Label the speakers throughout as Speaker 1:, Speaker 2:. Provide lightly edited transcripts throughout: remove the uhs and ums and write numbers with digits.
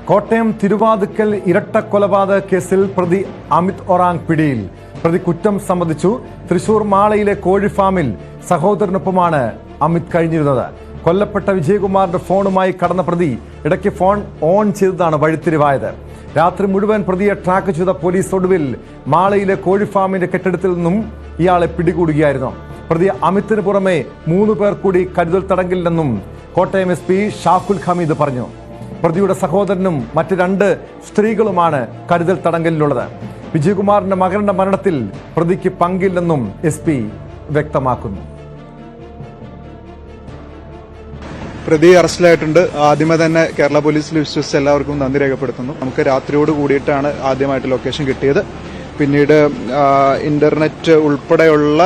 Speaker 1: കോട്ടയം തിരുവാതുക്കൽ ഇരട്ടക്കൊലപാതക കേസിൽ പ്രതി അമിത് ഒറാങ് പിടിയിൽ. പ്രതി കുറ്റം സമ്മതിച്ചു. തൃശൂർ മാളയിലെ കോഴി ഫാമിൽ സഹോദരനൊപ്പമാണ് അമിത് കഴിഞ്ഞിരുന്നത്. കൊല്ലപ്പെട്ട വിജയകുമാറിന്റെ ഫോണുമായി കടന്ന പ്രതി ഇടയ്ക്ക് ഫോൺ ഓൺ ചെയ്തതാണ് വഴിത്തിരിവായത്. രാത്രി മുഴുവൻ പ്രതിയെ ട്രാക്ക് ചെയ്ത പോലീസ് ഒടുവിൽ മാളയിലെ കോഴി ഫാമിന്റെ കെട്ടിടത്തിൽ നിന്നും ഇയാളെ പിടികൂടുകയായിരുന്നു. പ്രതി അമിത്തിന് പുറമെ 3 പേർ കൂടി കരുതൽ തടങ്കലിലെന്നും കോട്ടയം SP ഷാഫുൽ ഹമീദ് പറഞ്ഞു. പ്രതിയുടെ സഹോദരനും മറ്റ് 2 സ്ത്രീകളുമാണ് കരുതൽ തടങ്കലിലുള്ളത്. വിജയകുമാറിന്റെ മകന്റെ മരണത്തിൽ പ്രതിക്ക് പങ്കില്ലെന്നും SP വ്യക്തമാക്കുന്നു.
Speaker 2: പ്രതി അറസ്റ്റിലായിട്ടുണ്ട്. ആദ്യമേ തന്നെ കേരള പോലീസിൽ വിശ്വസിച്ച് എല്ലാവർക്കും നന്ദി രേഖപ്പെടുത്തുന്നു. നമുക്ക് രാത്രിയോട് കൂടിയിട്ടാണ് ആദ്യമായിട്ട് ലൊക്കേഷൻ കിട്ടിയത്. പിന്നീട് ഇന്റർനെറ്റ് ഉൾപ്പെടെയുള്ള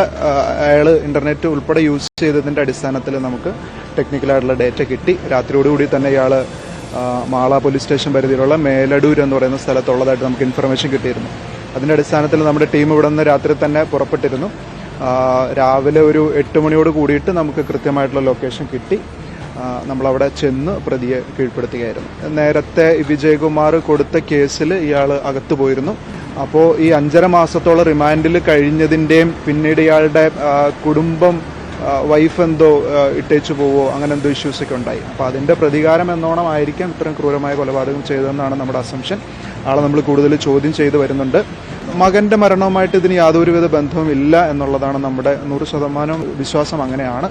Speaker 2: അയാള് ഇന്റർനെറ്റ് ഉൾപ്പെടെ യൂസ് ചെയ്തതിന്റെ അടിസ്ഥാനത്തിൽ നമുക്ക് ടെക്നിക്കലായിട്ടുള്ള ഡേറ്റ കിട്ടി. രാത്രിയോടുകൂടി തന്നെ ഇയാള് മാള പോലീസ് സ്റ്റേഷൻ പരിധിയിലുള്ള മേലടൂർ എന്ന് പറയുന്ന സ്ഥലത്തുള്ളതായിട്ട് നമുക്ക് ഇൻഫർമേഷൻ കിട്ടിയിരുന്നു. അതിന്റെ അടിസ്ഥാനത്തിൽ നമ്മുടെ ടീം ഇവിടെ നിന്ന് രാത്രി തന്നെ പുറപ്പെട്ടിരുന്നു. രാവിലെ ഒരു 8 മണിയോട് കൂടിയിട്ട് നമുക്ക് കൃത്യമായിട്ടുള്ള ലൊക്കേഷൻ കിട്ടി. നമ്മളവിടെ ചെന്ന് പ്രതിയെ കീഴ്പ്പെടുത്തുകയായിരുന്നു. നേരത്തെ വിജയകുമാർ കൊടുത്ത കേസിൽ ഇയാൾ അകത്തു പോയിരുന്നു. അപ്പോൾ ഈ 5.5 മാസത്തോളം റിമാൻഡിൽ കഴിഞ്ഞതിൻ്റെയും പിന്നീട് ഇയാളുടെ കുടുംബം വൈഫ് എന്തോ ഇട്ടേച്ചു പോവോ അങ്ങനെ എന്തോ ഇഷ്യൂസൊക്കെ ഉണ്ടായി. അപ്പോൾ അതിൻ്റെ പ്രതികാരം എന്നോണം ആയിരിക്കാം ഇത്തരം ക്രൂരമായ കൊലപാതകം ചെയ്തതെന്നാണ് നമ്മുടെ അസംഷൻ. ആളെ നമ്മൾ കൂടുതൽ ചോദ്യം ചെയ്തു വരുന്നുണ്ട്. മകന്റെ മരണവുമായിട്ട് ഇതിന് യാതൊരുവിധ ബന്ധവും ഇല്ല എന്നുള്ളതാണ് നമ്മുടെ 100% വിശ്വാസം. അങ്ങനെയാണ്.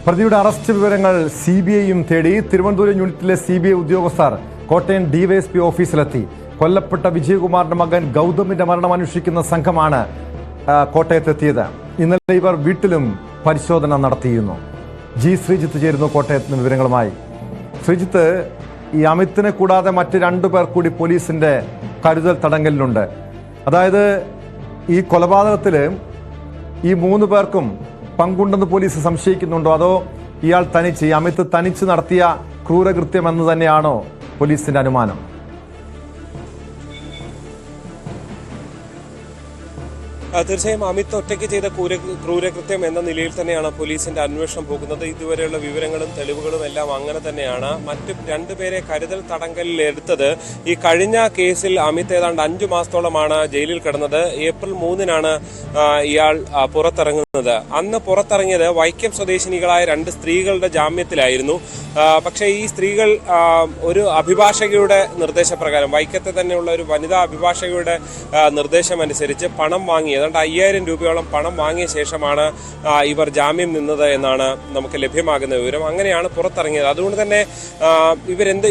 Speaker 1: പ്രതിയുടെ അറസ്റ്റ് വിവരങ്ങൾ CBIയും തേടി. തിരുവനന്തപുരം യൂണിറ്റിലെ CBI ഉദ്യോഗസ്ഥർ കോട്ടയം DYSP ഓഫീസിലെത്തി. കൊല്ലപ്പെട്ട വിജയകുമാറിന്റെ മകൻ ഗൗതമിന്റെ മരണം അന്വേഷിക്കുന്ന സംഘമാണ് കോട്ടയത്തെത്തിയത്. ഇന്നലെ ഇവർ വീട്ടിലും പരിശോധന നടത്തിയിരുന്നു. ശ്രീജിത്ത് ചേരുന്നു കോട്ടയത്ത് നിന്ന് വിവരങ്ങളുമായി. ശ്രീജിത്ത്, ഈ അമിത്തിനെ കൂടാതെ മറ്റ് 2 പേർ കൂടി പോലീസിന്റെ കരുതൽ തടങ്കലിലുണ്ട്. അതായത് ഈ കൊലപാതകത്തിൽ ഈ 3 പേർക്കും പങ്കുണ്ടെന്ന് പോലീസ് സംശയിക്കുന്നുണ്ടോ, അതോ ഇയാൾ ഈ അമിത് തനിച്ച് നടത്തിയ ക്രൂരകൃത്യം എന്ന് തന്നെയാണോ പോലീസിന്റെ അനുമാനം?
Speaker 3: തീർച്ചയായും അമിത് ഒറ്റയ്ക്ക് ചെയ്ത ക്രൂരകൃത്യം എന്ന നിലയിൽ തന്നെയാണ് പോലീസിന്റെ അന്വേഷണം പോകുന്നത്. ഇതുവരെയുള്ള വിവരങ്ങളും തെളിവുകളും എല്ലാം അങ്ങനെ തന്നെയാണ്. മറ്റ് 2 പേരെ കരുതൽ തടങ്കലിൽ എടുത്തത് ഈ കഴിഞ്ഞ കേസിൽ അമിത് ഏതാണ്ട് 5 മാസത്തോളമാണ് ജയിലിൽ കിടന്നത്. ഏപ്രിൽ 3-നാണ് ഇയാൾ പുറത്തിറങ്ങുന്നത്. അന്ന് പുറത്തിറങ്ങിയത് വൈക്കം സ്വദേശിനികളായ 2 സ്ത്രീകളുടെ ജാമ്യത്തിലായിരുന്നു. പക്ഷേ ഈ സ്ത്രീകൾ ഒരു അഭിഭാഷകയുടെ നിർദ്ദേശപ്രകാരം, വൈക്കത്തെ തന്നെയുള്ള ഒരു വനിതാ അഭിഭാഷകയുടെ നിർദ്ദേശമനുസരിച്ച് പണം വാങ്ങി, ഏതാണ്ട് 5000 രൂപയോളം പണം വാങ്ങിയ ശേഷമാണ് ഇവർ ജാമ്യം നിന്നത് എന്നാണ് നമുക്ക് ലഭ്യമാകുന്ന വിവരം. അങ്ങനെയാണ് പുറത്തിറങ്ങിയത്. അതുകൊണ്ട് തന്നെ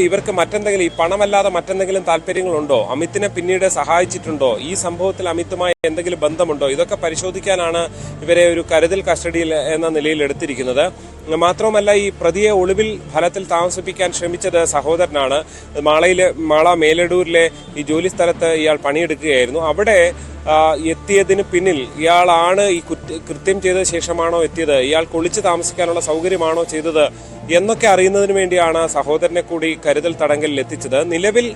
Speaker 3: ഇവർക്ക് മറ്റെന്തെങ്കിലും, ഈ പണമല്ലാതെ മറ്റെന്തെങ്കിലും താല്പര്യങ്ങളുണ്ടോ, അമിത്തിനെ പിന്നീട് സഹായിച്ചിട്ടുണ്ടോ, ഈ സംഭവത്തിൽ അമിത്തുമായി എന്തെങ്കിലും ബന്ധമുണ്ടോ, ഇതൊക്കെ പരിശോധിക്കാനാണ് ഇവരെ ഒരു കരുതൽ കസ്റ്റഡിയിൽ എന്ന നിലയിൽ എടുത്തിരിക്കുന്നത്. മാത്രവുമല്ല, ഈ പ്രതിയെ ഒളിവിൽ ഫലത്തിൽ താമസിപ്പിക്കാൻ ശ്രമിച്ചത് സഹോദരനാണ്. മാള മേലടൂരിലെ ഈ ജോലി സ്ഥലത്ത് ഇയാൾ പണിയെടുക്കുകയായിരുന്നു. അവിടെ എത്തിയതിന് പിന്നിൽ ഇയാളാണ് ഈ കൃത്യം ചെയ്ത ശേഷമാണോ എത്തിയത്, ഇയാൾക്ക് ഒളിച്ചു താമസിക്കാനുള്ള സൗകര്യമാണോ ചെയ്തത് എന്നൊക്കെ അറിയുന്നതിന് വേണ്ടിയാണ് സഹോദരനെ കൂടി കരുതൽ തടങ്കലിൽ എത്തിച്ചത്. നിലവിൽ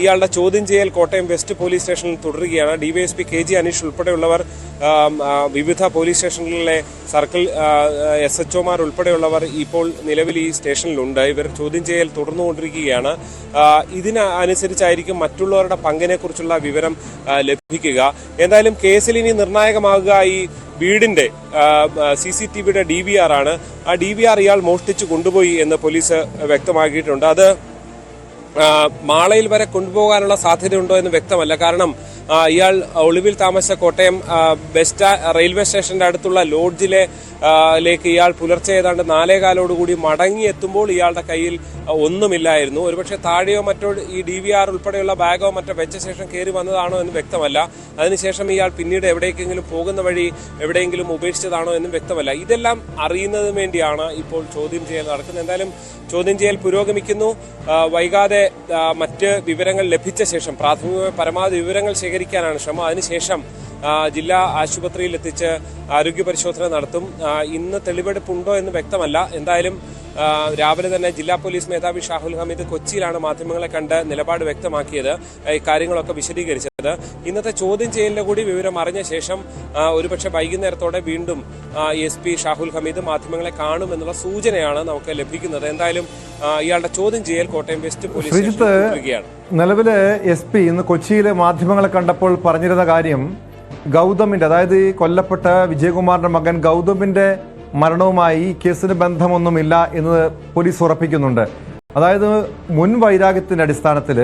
Speaker 3: ഇയാളുടെ ചോദ്യം ചെയ്യൽ കോട്ടയം വെസ്റ്റ് പോലീസ് സ്റ്റേഷനിൽ തുടരുകയാണ്. DYSP KG അനീഷ് ഉൾപ്പെടെയുള്ളവർ, വിവിധ പോലീസ് സ്റ്റേഷനുകളിലെ സർക്കിൾ SHOമാർ ഉൾപ്പെടെയുള്ളവർ ഇപ്പോൾ നിലവിൽ ഈ സ്റ്റേഷനിലുണ്ട്. ഇവർ ചോദ്യം ചെയ്യൽ തുടർന്നുകൊണ്ടിരിക്കുകയാണ്. ഇതിനനുസരിച്ചായിരിക്കും മറ്റുള്ളവരുടെ പങ്കിനെ കുറിച്ചുള്ള വിവരം ലഭിക്കുക. എന്തായാലും കേസിൽ ഇനി നിർണായകമാകുക ഈ വീടിന്റെ CCTVയുടെ DVR ആണ്. ആ DVR ഇയാൾ മോഷ്ടിച്ചു കൊണ്ടുപോയി എന്ന് പോലീസ് വ്യക്തമാക്കിയിട്ടുണ്ട്. അത് മാളയിൽ വരെ കൊണ്ടുപോകാനുള്ള സാധ്യതയുണ്ടോ എന്ന് വ്യക്തമല്ല. കാരണം ഇയാൾ ഒളിവിൽ താമസിച്ച കോട്ടയം റെയിൽവേ സ്റ്റേഷന്റെ അടുത്തുള്ള ലോഡ്ജിലേക്ക് ഇയാൾ പുലർച്ചെ ഏതാണ്ട് 4:15 മടങ്ങിയെത്തുമ്പോൾ ഇയാളുടെ കയ്യിൽ ഒന്നുമില്ലായിരുന്നു. ഒരുപക്ഷെ താഴെയോ മറ്റോ ഈ DVR ഉൾപ്പെടെയുള്ള ബാഗോ മറ്റോ വെച്ച ശേഷം കയറി വന്നതാണോ എന്ന് വ്യക്തമല്ല. അതിനുശേഷം ഇയാൾ പിന്നീട് എവിടേക്കെങ്കിലും പോകുന്ന വഴി എവിടെയെങ്കിലും ഉപേക്ഷിച്ചതാണോ എന്നും വ്യക്തമല്ല. ഇതെല്ലാം അറിയുന്നതിന് വേണ്ടിയാണ് ഇപ്പോൾ ചോദ്യം ചെയ്യൽ നടക്കുന്നത്. എന്തായാലും ചോദ്യം ചെയ്യൽ പുരോഗമിക്കുന്നു. വൈകാതെ മറ്റ് വിവരങ്ങൾ ലഭിച്ച ശേഷം, പ്രാഥമികമായ പരമാവധി വിവരങ്ങൾ ശേഖരിക്കാനാണ് ശ്രമം. അതിനുശേഷം ജില്ലാ ആശുപത്രിയിൽ എത്തിച്ച് ആരോഗ്യ പരിശോധന നടത്തും. ഇന്ന് തെളിവെടുപ്പുണ്ടോ എന്ന് വ്യക്തമല്ല. എന്തായാലും രാവിലെ തന്നെ ജില്ലാ പോലീസ് മേധാവി ഷാഹുൽ ഹമീദ് കൊച്ചിയിലാണ് മാധ്യമങ്ങളെ കണ്ട് നിലപാട് വ്യക്തമാക്കിയത്, കാര്യങ്ങളൊക്കെ വിശദീകരിച്ചത്. ഇന്നത്തെ ചോദ്യം ചെയ്യലിന്റെ കൂടി വിവരം അറിഞ്ഞ ശേഷം ഒരുപക്ഷെ വൈകുന്നേരത്തോടെ വീണ്ടും SP ഷാഹുൽ ഹമീദ് മാധ്യമങ്ങളെ കാണുമെന്നുള്ള സൂചനയാണ് നമുക്ക് ലഭിക്കുന്നത്. എന്തായാലും ഇയാളുടെ ചോദ്യം ചെയ്യൽ കോട്ടയം വെസ്റ്റ് പോലീസ് സ്റ്റേഷനിൽ
Speaker 1: നിലവിലെ SP ഇന്ന് കൊച്ചിയിലെ മാധ്യമങ്ങളെ കണ്ടപ്പോൾ പറഞ്ഞിരുന്ന കാര്യം ഗൗതമിന്റെ, അതായത് ഈ കൊല്ലപ്പെട്ട വിജയകുമാറിന്റെ മകൻ ഗൗതമിന്റെ മരണവുമായി ഈ കേസിന് ബന്ധമൊന്നുമില്ല എന്ന് പോലീസ് ഉറപ്പിക്കുന്നുണ്ട്. അതായത് മുൻ വൈരാഗ്യത്തിന്റെ അടിസ്ഥാനത്തിൽ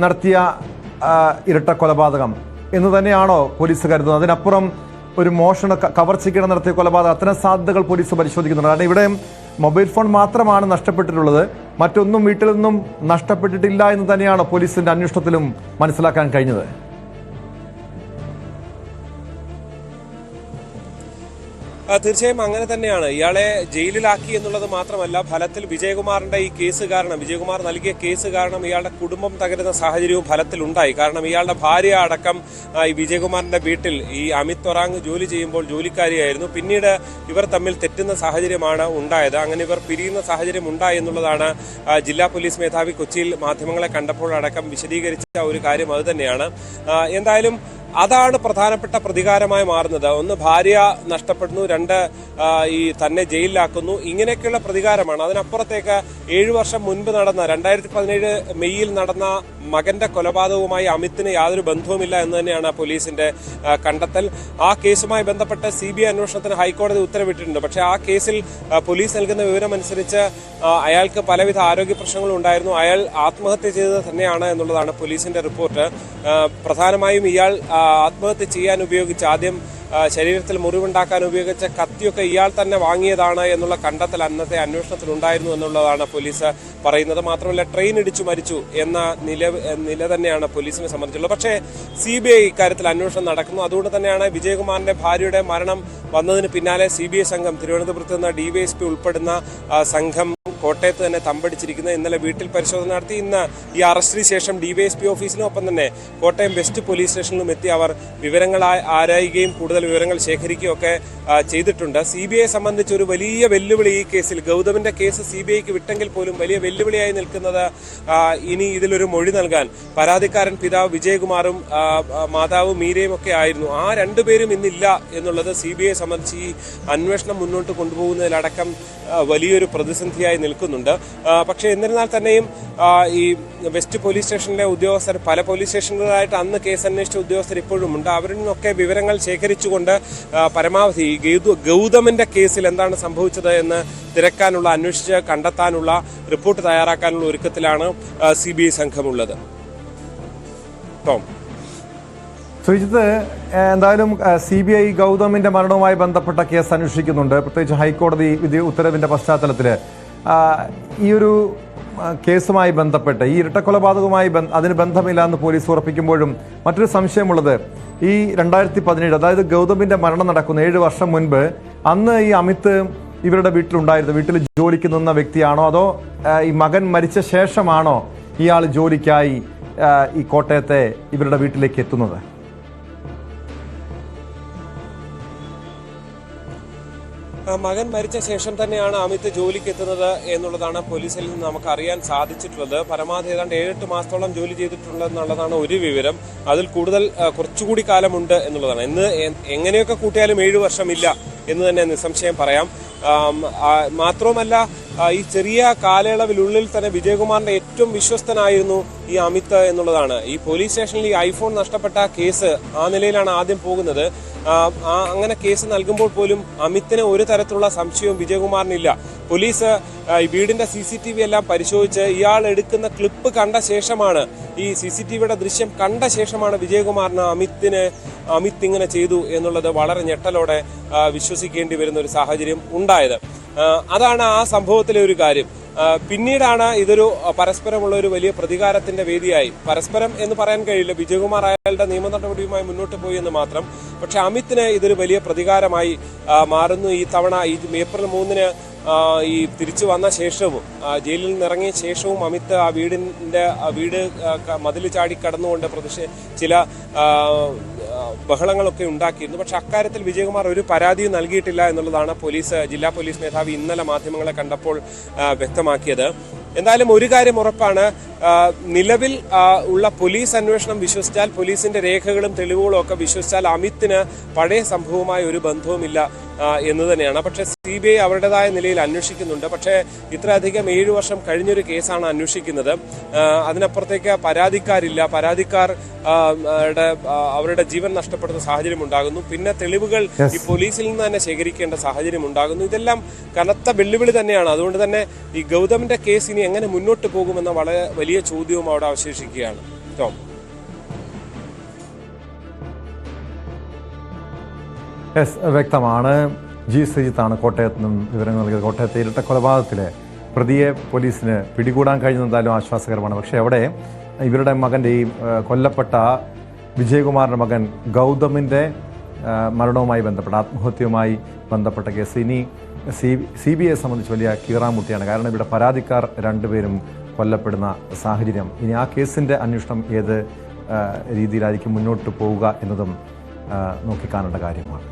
Speaker 1: നടത്തിയ ഇരട്ട കൊലപാതകം എന്ന് തന്നെയാണോ പോലീസ് കരുതുന്നത്? അതിനപ്പുറം ഒരു കവർച്ചയ്ക്കിടെ നടത്തിയ കൊലപാതകം, അത്തരം സാധ്യതകൾ പോലീസ് പരിശോധിക്കുന്നുണ്ട്. കാരണം ഇവിടെ മൊബൈൽ ഫോൺ മാത്രമാണ് നഷ്ടപ്പെട്ടിട്ടുള്ളത്, മറ്റൊന്നും വീട്ടിൽ നിന്നും നഷ്ടപ്പെട്ടിട്ടില്ല എന്ന് തന്നെയാണ് പോലീസിന്റെ അന്വേഷണത്തിലും മനസ്സിലാക്കാൻ കഴിഞ്ഞത്.
Speaker 3: തീർച്ചയായും അങ്ങനെ തന്നെയാണ്. ഇയാളെ ജയിലിലാക്കി എന്നുള്ളത് മാത്രമല്ല, ഫലത്തിൽ വിജയകുമാറിന്റെ ഈ കേസ് കാരണം, വിജയകുമാർ നൽകിയ കേസ് കാരണം ഇയാളുടെ കുടുംബം തകരുന്ന സാഹചര്യവും ഫലത്തിലുണ്ടായി. കാരണം ഇയാളുടെ ഭാര്യ അടക്കം ഈ വിജയകുമാറിന്റെ വീട്ടിൽ ഈ അമിത് ഒറാങ് ജോലി ചെയ്യുമ്പോൾ ജോലിക്കാരിയായിരുന്നു. പിന്നീട് ഇവർ തമ്മിൽ തെറ്റുന്ന സാഹചര്യമാണ് ഉണ്ടായത്. അങ്ങനെ ഇവർ പിരിയുന്ന സാഹചര്യം ഉണ്ടായി എന്നുള്ളതാണ് ജില്ലാ പോലീസ് മേധാവി കൊച്ചിയിൽ മാധ്യമങ്ങളെ കണ്ടപ്പോഴടക്കം വിശദീകരിച്ച ഒരു കാര്യം. അത് തന്നെയാണ്. എന്തായാലും അതാണ് പ്രധാനപ്പെട്ട പ്രതികാരമായി മാറുന്നത്. ഒന്ന്, ഭാര്യ നഷ്ടപ്പെടുന്നു, രണ്ട്, ഈ തന്നെ ജയിലിലാക്കുന്നു. ഇങ്ങനെയൊക്കെയുള്ള പ്രതികാരമാണ്. അതിനപ്പുറത്തേക്ക് 7 വർഷം മുൻപ് നടന്ന 2017 മെയ്യിൽ നടന്ന മകന്റെ കൊലപാതകവുമായി അമിത്തിന് യാതൊരു ബന്ധവുമില്ല എന്ന് തന്നെയാണ് പോലീസിന്റെ കണ്ടെത്തൽ. ആ കേസുമായി ബന്ധപ്പെട്ട് CBI അന്വേഷണത്തിന് ഹൈക്കോടതി ഉത്തരവിട്ടിട്ടുണ്ട്. പക്ഷേ ആ കേസിൽ പോലീസ് നൽകുന്ന വിവരമനുസരിച്ച് അയാൾക്ക് പലവിധ ആരോഗ്യ പ്രശ്നങ്ങളും ഉണ്ടായിരുന്നു. അയാൾ ആത്മഹത്യ ചെയ്തത് തന്നെയാണ് എന്നുള്ളതാണ് പോലീസിന്റെ റിപ്പോർട്ട്. പ്രധാനമായും ഇയാൾ ആത്മഹത്യ ചെയ്യാൻ ഉപയോഗിച്ച, ആദ്യം ശരീരത്തിൽ മുറിവുണ്ടാക്കാൻ ഉപയോഗിച്ച കത്തിയൊക്കെ ഇയാൾ തന്നെ വാങ്ങിയതാണ് എന്നുള്ള കണ്ടെത്തൽ അന്നത്തെ അന്വേഷണത്തിൽ ഉണ്ടായിരുന്നു എന്നുള്ളതാണ് പോലീസ് പറയുന്നത്. മാത്രമല്ല, ട്രെയിൻ ഇടിച്ചു മരിച്ചു എന്ന നില തന്നെയാണ് പോലീസിനെ സംബന്ധിച്ചുള്ളത്. പക്ഷേ CBI ഇക്കാര്യത്തിൽ അന്വേഷണം നടക്കുന്നു. അതുകൊണ്ട് തന്നെയാണ് വിജയകുമാറിന്റെ ഭാര്യയുടെ മരണം വന്നതിന് പിന്നാലെ CBI സംഘം, തിരുവനന്തപുരത്ത് നിന്ന് DYSP ഉൾപ്പെടുന്ന സംഘം കോട്ടയത്ത് തന്നെ തമ്പടിച്ചിരിക്കുന്നത്. ഇന്നലെ വീട്ടിൽ പരിശോധന നടത്തി. ഇന്ന് ഈ അറസ്റ്റിന് ശേഷം DYSP ഓഫീസിലും ഒപ്പം തന്നെ കോട്ടയം വെസ്റ്റ് പോലീസ് സ്റ്റേഷനിലും എത്തി അവർ വിവരങ്ങൾ ആരായുകയും കൂടുതൽ വിവരങ്ങൾ ശേഖരിക്കുകയും ഒക്കെ ചെയ്തിട്ടുണ്ട്. CBI സംബന്ധിച്ച് ഒരു വലിയ വെല്ലുവിളി ഈ കേസിൽ, ഗൗതമിന്റെ കേസ് CBIക്ക് വിട്ടെങ്കിൽ പോലും വലിയ വെല്ലുവിളിയായി നിൽക്കുന്നത് ഇനി ഇതിലൊരു മൊഴി നൽകാൻ പരാതിക്കാരൻ പിതാവ് വിജയകുമാറും മാതാവ് മീരയും ഒക്കെ ആയിരുന്നു. ആ രണ്ടുപേരും ഇന്നില്ല എന്നുള്ളത് CBI സംബന്ധിച്ച് ഈ അന്വേഷണം മുന്നോട്ട് കൊണ്ടുപോകുന്നതിലടക്കം വലിയൊരു പ്രതിസന്ധിയായി നിൽക്കുന്നുണ്ട്. പക്ഷേ എന്നിരുന്നാൽ തന്നെയും ഈ വെസ്റ്റ് പോലീസ് സ്റ്റേഷനിലെ ഉദ്യോഗസ്ഥർ, പല പോലീസ് സ്റ്റേഷനുകളായിട്ട് അന്ന് കേസ് അന്വേഷിച്ച ഉദ്യോഗസ്ഥർ ഇപ്പോഴും ഉണ്ട്. അവരിൽ നിന്നൊക്കെ വിവരങ്ങൾ ശേഖരിച്ചുകൊണ്ട് പരമാവധി ഗൗതമിന്റെ കേസിൽ എന്താണ് സംഭവിച്ചത് എന്ന് തിരക്കാനുള്ള, അന്വേഷിച്ച് കണ്ടെത്താനുള്ള റിപ്പോർട്ട് തയ്യാറാക്കാനുള്ള ഒരുക്കത്തിലാണ് CBI സംഘമുള്ളത്. ടോം,
Speaker 1: ശ്രീജിത്ത്, എന്തായാലും CBI ഗൗതമിന്റെ മരണവുമായി ബന്ധപ്പെട്ട കേസ് അന്വേഷിക്കുന്നുണ്ട്. പ്രത്യേകിച്ച് ഹൈക്കോടതി വിധി ഉത്തരവിന്റെ പശ്ചാത്തലത്തിൽ ഈ ഒരു കേസുമായി ബന്ധപ്പെട്ട്, ഈ ഇരട്ടക്കൊലപാതകവുമായി അതിന് ബന്ധമില്ല എന്ന് പോലീസ് ഉറപ്പിക്കുമ്പോഴും മറ്റൊരു സംശയമുള്ളത്, ഈ 2017, അതായത് ഗൗതമിന്റെ മരണം നടക്കുന്ന 7 വർഷം മുൻപ്, അന്ന് ഈ അമിത് ഇവരുടെ വീട്ടിലുണ്ടായിരുന്നു. വീട്ടിൽ ജോലിക്ക് നിന്ന വ്യക്തിയാണോ, അതോ ഈ മകൻ മരിച്ച ശേഷമാണോ ഇയാൾ ജോലിക്കായി ഈ കോട്ടയത്തെ ഇവരുടെ വീട്ടിലേക്ക് എത്തുന്നത്?
Speaker 3: മകൻ മരിച്ച ശേഷം തന്നെയാണ് അമിത് ജോലിക്ക് എത്തുന്നത് എന്നുള്ളതാണ് പോലീസിൽ നിന്ന് നമുക്ക് അറിയാൻ സാധിച്ചിട്ടുള്ളത്. പരമാവധി ഏതാണ്ട് 7-8 മാസത്തോളം ജോലി ചെയ്തിട്ടുള്ളതെന്നുള്ളതാണ് ഒരു വിവരം. അതിൽ കൂടുതൽ കുറച്ചുകൂടി കാലമുണ്ട് എന്നുള്ളതാണ്. ഇന്ന് എങ്ങനെയൊക്കെ കൂട്ടിയാലും 7 വർഷമില്ല എന്ന് തന്നെ നിസ്സംശയം പറയാം. മാത്രവുമല്ല, ഈ ചെറിയ കാലയളവിനുള്ളിൽ തന്നെ വിജയകുമാറിന്റെ ഏറ്റവും വിശ്വസ്തനായിരുന്നു ഈ അമിത് എന്നുള്ളതാണ്. ഈ പോലീസ് സ്റ്റേഷനിൽ ഈ ഐഫോൺ നഷ്ടപ്പെട്ട കേസ് ആ നിലയിലാണ് ആദ്യം പോകുന്നത്. അങ്ങനെ കേസ് നൽകുമ്പോൾ പോലും അമിത്തിന് ഒരു തരത്തിലുള്ള സംശയവും വിജയകുമാറിനില്ല. പോലീസ് വീടിന്റെ CCTV എല്ലാം പരിശോധിച്ച് ഇയാൾ എടുക്കുന്ന ക്ലിപ്പ് കണ്ട ശേഷമാണ്, ഈ CCTVയുടെ ദൃശ്യം കണ്ട ശേഷമാണ് വിജയകുമാറിന് അമിത് ഇങ്ങനെ ചെയ്തു എന്നുള്ളത് വളരെ ഞെട്ടലോടെ വിശ്വസിക്കേണ്ടി വരുന്ന ഒരു സാഹചര്യം ഉണ്ടായത്. അതാണ് ആ സംഭവത്തിലെ ഒരു കാര്യം. പിന്നീടാണ് ഇതൊരു പരസ്പരമുള്ള ഒരു വലിയ പ്രതികാരത്തിന്റെ വേദിയായി. പരസ്പരം എന്ന് പറയാൻ കഴിയില്ല, വിജയകുമാർ അയാളുടെ നിയമ നടപടിയുമായി മുന്നോട്ട് പോയി എന്ന് മാത്രം. പക്ഷെ അമിത്തിന് ഇതൊരു വലിയ പ്രതികാരമായി മാറുന്നു. ഈ തവണ ഈ ഏപ്രിൽ 3-ന് ഈ തിരിച്ചു വന്ന ശേഷവും, ജയിലിൽ നിന്നിറങ്ങിയ ശേഷവും അമിത് ആ വീട് മതിൽ ചാടി കടന്നുകൊണ്ട് ചില ബഹളങ്ങളൊക്കെ ഉണ്ടാക്കിയിരുന്നു. പക്ഷെ അക്കാര്യത്തിൽ വിജയകുമാർ ഒരു പരാതിയും നൽകിയിട്ടില്ല എന്നുള്ളതാണ് ജില്ലാ പോലീസ് മേധാവി ഇന്നലെ മാധ്യമങ്ങളെ കണ്ടപ്പോൾ വ്യക്തമാക്കിയത്. എന്തായാലും ഒരു കാര്യം ഉറപ്പാണ്, നിലവിൽ ഉള്ള പോലീസ് അന്വേഷണം വിശ്വസിച്ചാൽ, പോലീസിന്റെ രേഖകളും തെളിവുകളും ഒക്കെ വിശ്വസിച്ചാൽ അമിത്തിന് പഴയ സംഭവവുമായി ഒരു ബന്ധവുമില്ല എന്ന് തന്നെയാണ്. പക്ഷേ CBI അവരുടേതായ നിലയിൽ അന്വേഷിക്കുന്നുണ്ട്. പക്ഷേ ഇത്രയധികം 7 വർഷം കഴിഞ്ഞൊരു കേസാണ് അന്വേഷിക്കുന്നത്. അതിനപ്പുറത്തേക്ക് പരാതിക്കാരില്ല. പരാതിക്കാർ അവരുടെ ജീവൻ നഷ്ടപ്പെടുന്ന സാഹചര്യം ഉണ്ടാകുന്നു. പിന്നെ തെളിവുകൾ ഈ പോലീസിൽ നിന്ന് തന്നെ ശേഖരിക്കേണ്ട സാഹചര്യം ഉണ്ടാകുന്നു. ഇതെല്ലാം കനത്ത വെല്ലുവിളി തന്നെയാണ്. അതുകൊണ്ട് തന്നെ ഈ ഗൗതമിന്റെ കേസ് ഇനി എങ്ങനെ മുന്നോട്ട് പോകുമെന്ന വളരെ വലിയ ചോദ്യവും അവിടെ അവശേഷിക്കുകയാണ്. ടോം.
Speaker 1: വ്യക്തമാണ്. G. ശ്രീജിത്താണ് കോട്ടയത്ത് നിന്നും വിവരങ്ങൾ നൽകിയത്. കോട്ടയത്തെ ഇരട്ട കൊലപാതകത്തിലെ പ്രതിയെ പോലീസിന് പിടികൂടാൻ കഴിഞ്ഞെന്തായാലും ആശ്വാസകരമാണ്. പക്ഷേ അവിടെ ഇവരുടെ മകൻ്റെ ഈ കൊല്ലപ്പെട്ട വിജയകുമാറിൻ്റെ മകൻ ഗൗതമിൻ്റെ മരണവുമായി ബന്ധപ്പെട്ട ആത്മഹത്യയുമായി ബന്ധപ്പെട്ട കേസ് ഇനി CBI സംബന്ധിച്ച് വലിയ കീറാമുട്ടിയാണ്. കാരണം ഇവിടെ പരാതിക്കാർ 2 പേരും കൊല്ലപ്പെടുന്ന സാഹചര്യം. ഇനി ആ കേസിൻ്റെ അന്വേഷണം ഏത് രീതിയിലായിരിക്കും മുന്നോട്ട് പോവുക എന്നതും നോക്കിക്കാണേണ്ട കാര്യമാണ്.